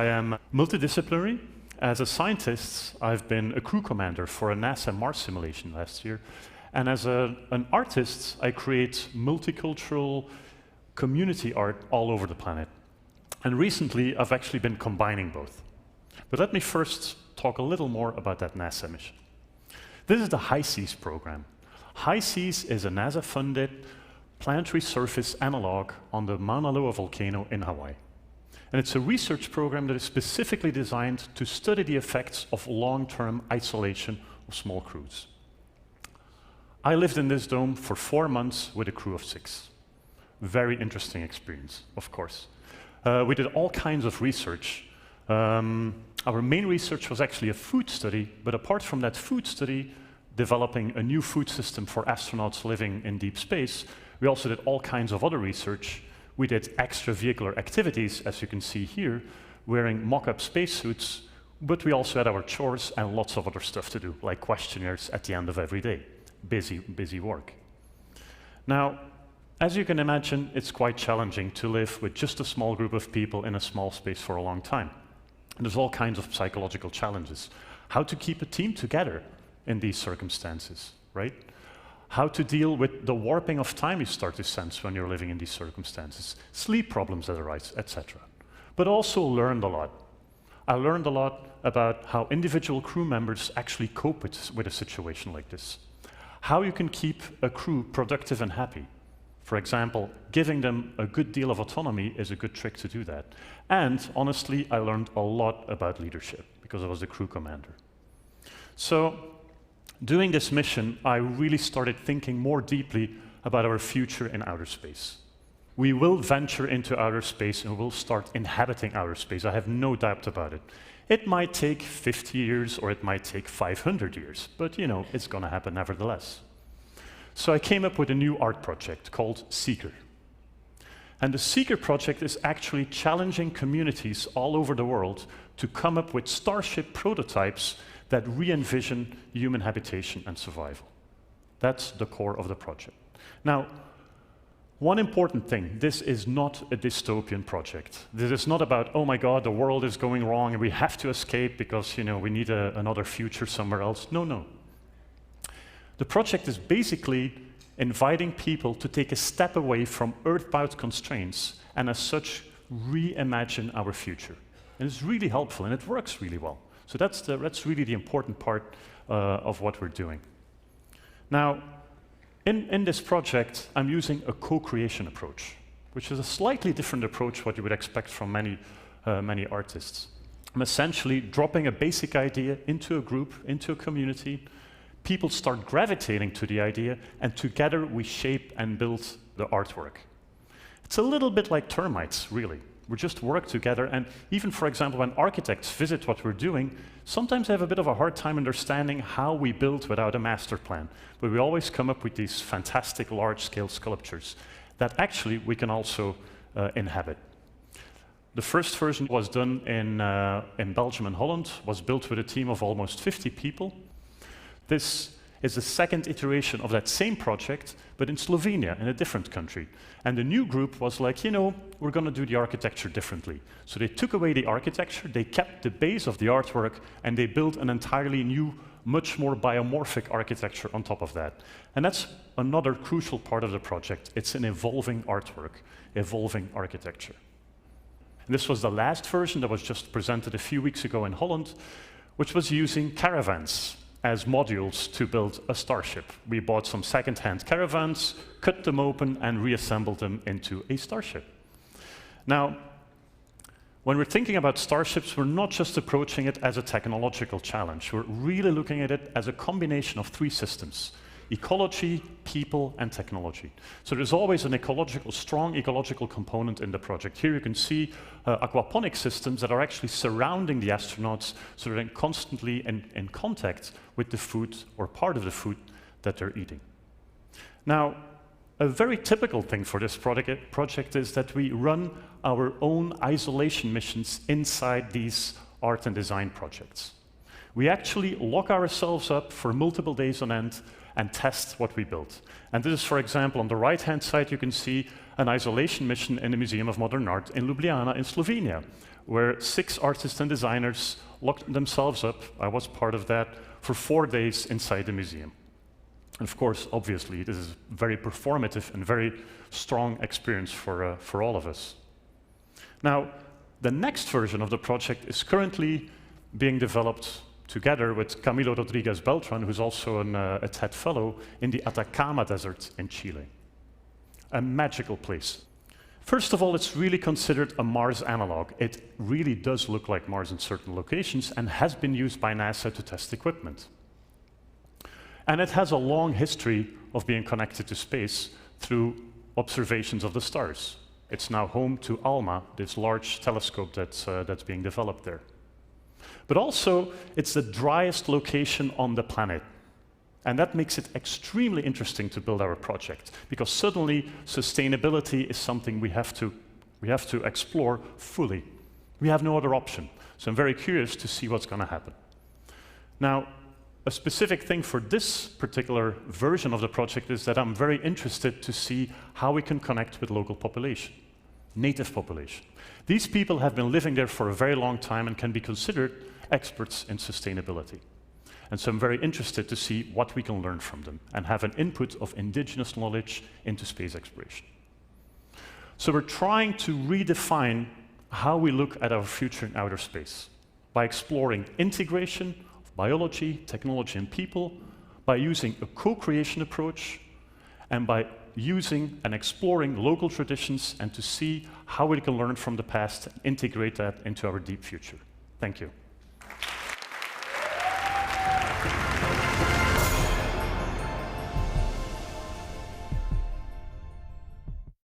I am multidisciplinary. As a scientist, I've been a crew commander for a NASA Mars simulation last year. And as an artist, I create multicultural community art all over the planet. And recently, I've actually been combining both. But let me first talk a little more about that NASA mission. This is the High Seas program. High Seas is a NASA-funded planetary surface analog on the Mauna Loa volcano in Hawaii. And it's a research program that is specifically designed to study the effects of long-term isolation of small crews. I lived in this dome for 4 months with a crew of 6. Very interesting experience, of course. We did all kinds of research. Our main research was actually a food study, but apart from that food study, developing a new food system for astronauts living in deep space, we also did all kinds of other research. We did extravehicular activities, as you can see here, wearing mock-up spacesuits, but we also had our chores and lots of other stuff to do, like questionnaires at the end of every day. Busy work. Now, as you can imagine, it's quite challenging to live with just a small group of people in a small space for a long time. And there's all kinds of psychological challenges. How to keep a team together in these circumstances, right? How to deal with the warping of time you start to sense when you're living in these circumstances, sleep problems that arise, etc. But also learned a lot. I learned a lot about how individual crew members actually cope with a situation like this. How you can keep a crew productive and happy. For example, giving them a good deal of autonomy is a good trick to do that. And honestly, I learned a lot about leadership because I was the crew commander. So, doing this mission, I really started thinking more deeply about our future in outer space. We will venture into outer space and we'll start inhabiting outer space. I have no doubt about it. It might take 50 years or it might take 500 years, but you know, it's going to happen nevertheless. So I came up with a new art project called Seeker. And the Seeker project is actually challenging communities all over the world to come up with starship prototypes that re-envision human habitation and survival. That's the core of the project. Now, one important thing, this is not a dystopian project. This is not about, oh my God, the world is going wrong and we have to escape because, you know, we need another future somewhere else. No, no. The project is basically inviting people to take a step away from earthbound constraints and as such, reimagine our future. And it's really helpful and it works really well. So that's really the important part of what we're doing. Now, in this project, I'm using a co-creation approach, which is a slightly different approach what you would expect from many artists. I'm essentially dropping a basic idea into a group, into a community. People start gravitating to the idea, and together we shape and build the artwork. It's a little bit like termites, really. We just work together, and even, for example, when architects visit what we're doing, sometimes they have a bit of a hard time understanding how we build without a master plan. But we always come up with these fantastic large-scale sculptures that actually we can also inhabit. The first version was done in Belgium and Holland, was built with a team of almost 50 people. This is the second iteration of that same project, but in Slovenia, in a different country. And the new group was like, you know, we're going to do the architecture differently. So they took away the architecture, they kept the base of the artwork, and they built an entirely new, much more biomorphic architecture on top of that. And that's another crucial part of the project. It's an evolving artwork, evolving architecture. And this was the last version that was just presented a few weeks ago in Holland, which was using caravans as modules to build a starship. We bought some second-hand caravans, cut them open, and reassembled them into a starship. Now, when we're thinking about starships, we're not just approaching it as a technological challenge. We're really looking at it as a combination of 3 systems: ecology, people, and technology. So there's always an strong ecological component in the project. Here you can see aquaponic systems that are actually surrounding the astronauts so they're constantly in contact with the food or part of the food that they're eating. Now, a very typical thing for this project is that we run our own isolation missions inside these art and design projects. We actually lock ourselves up for multiple days on end and test what we built. And this is, for example, on the right-hand side, you can see an isolation mission in the Museum of Modern Art in Ljubljana in Slovenia, where 6 artists and designers locked themselves up, I was part of that, for 4 days inside the museum. And of course, obviously, this is a very performative and very strong experience for all of us. Now, the next version of the project is currently being developed together with Camilo Rodriguez Beltran, who's also a TED Fellow, in the Atacama Desert in Chile. A magical place. First of all, it's really considered a Mars analog. It really does look like Mars in certain locations and has been used by NASA to test equipment. And it has a long history of being connected to space through observations of the stars. It's now home to ALMA, this large telescope that's being developed there. But also, it's the driest location on the planet. And that makes it extremely interesting to build our project, because suddenly sustainability is something we have to explore fully. We have no other option. So I'm very curious to see what's going to happen. Now, a specific thing for this particular version of the project is that I'm very interested to see how we can connect with local population, native population. These people have been living there for a very long time and can be considered experts in sustainability. And so I'm very interested to see what we can learn from them and have an input of indigenous knowledge into space exploration. So we're trying to redefine how we look at our future in outer space by exploring integration of biology, technology, and people, by using a co-creation approach, and by using and exploring local traditions and to see how we can learn from the past and integrate that into our deep future. Thank you.